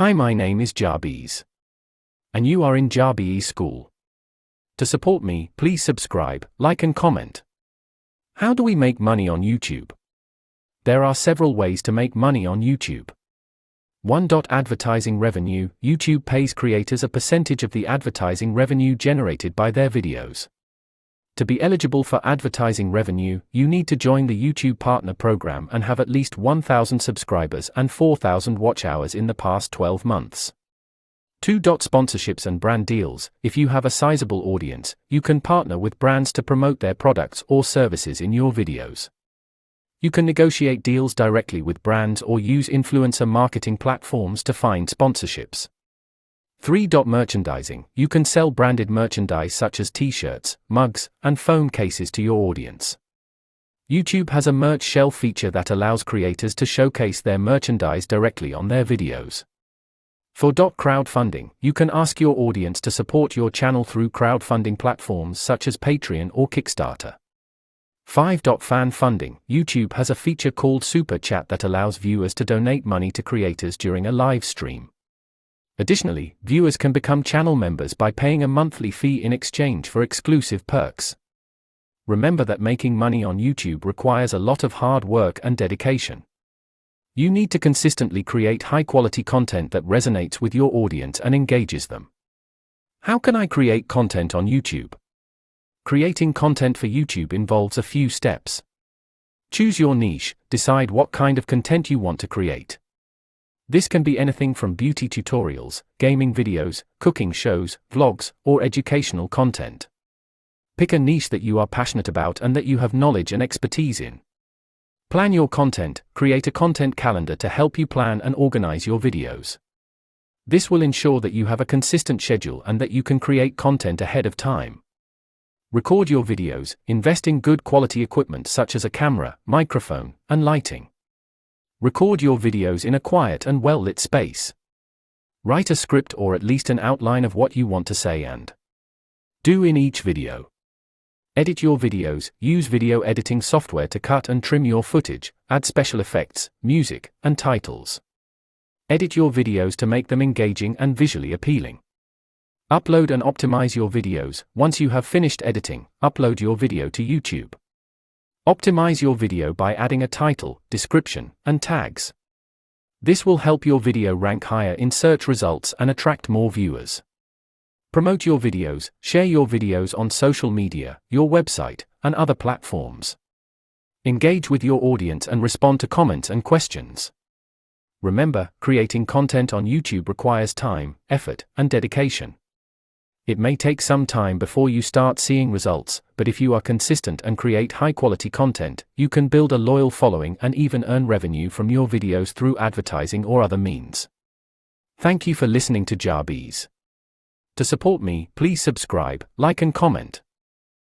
Hi, my name is Jarbeez. And you are in Jarbeez School. To support me, please subscribe, like and comment. How do we make money on YouTube? There are several ways to make money on YouTube. 1. Advertising revenue. YouTube pays creators a percentage of the advertising revenue generated by their videos. To be eligible for advertising revenue, you need to join the YouTube Partner Program and have at least 1,000 subscribers and 4,000 watch hours in the past 12 months. 2. Sponsorships and brand deals. If you have a sizable audience, you can partner with brands to promote their products or services in your videos. You can negotiate deals directly with brands or use influencer marketing platforms to find sponsorships. 3. Merchandising. You can sell branded merchandise such as t-shirts, mugs, and phone cases to your audience. YouTube has a merch shelf feature that allows creators to showcase their merchandise directly on their videos. 4. Crowdfunding. You can ask your audience to support your channel through crowdfunding platforms such as Patreon or Kickstarter. 5. Fan funding. YouTube has a feature called Super Chat that allows viewers to donate money to creators during a live stream. Additionally, viewers can become channel members by paying a monthly fee in exchange for exclusive perks. Remember that making money on YouTube requires a lot of hard work and dedication. You need to consistently create high-quality content that resonates with your audience and engages them. How can I create content on YouTube? Creating content for YouTube involves a few steps. Choose your niche, decide what kind of content you want to create. This can be anything from beauty tutorials, gaming videos, cooking shows, vlogs, or educational content. Pick a niche that you are passionate about and that you have knowledge and expertise in. Plan your content. Create a content calendar to help you plan and organize your videos. This will ensure that you have a consistent schedule and that you can create content ahead of time. Record your videos. Invest in good quality equipment such as a camera, microphone, and lighting. Record your videos in a quiet and well-lit space. Write a script or at least an outline of what you want to say and do in each video. Edit your videos. Use video editing software to cut and trim your footage, add special effects, music, and titles. Edit your videos to make them engaging and visually appealing. Upload and optimize your videos. Once you have finished editing, upload your video to YouTube. Optimize your video by adding a title, description, and tags. This will help your video rank higher in search results and attract more viewers. Promote your videos. Share your videos on social media, your website, and other platforms. Engage with your audience and respond to comments and questions. Remember, creating content on YouTube requires time, effort, and dedication. It may take some time before you start seeing results, but if you are consistent and create high-quality content, you can build a loyal following and even earn revenue from your videos through advertising or other means. Thank you for listening to Jarbeez. To support me, please subscribe, like and comment.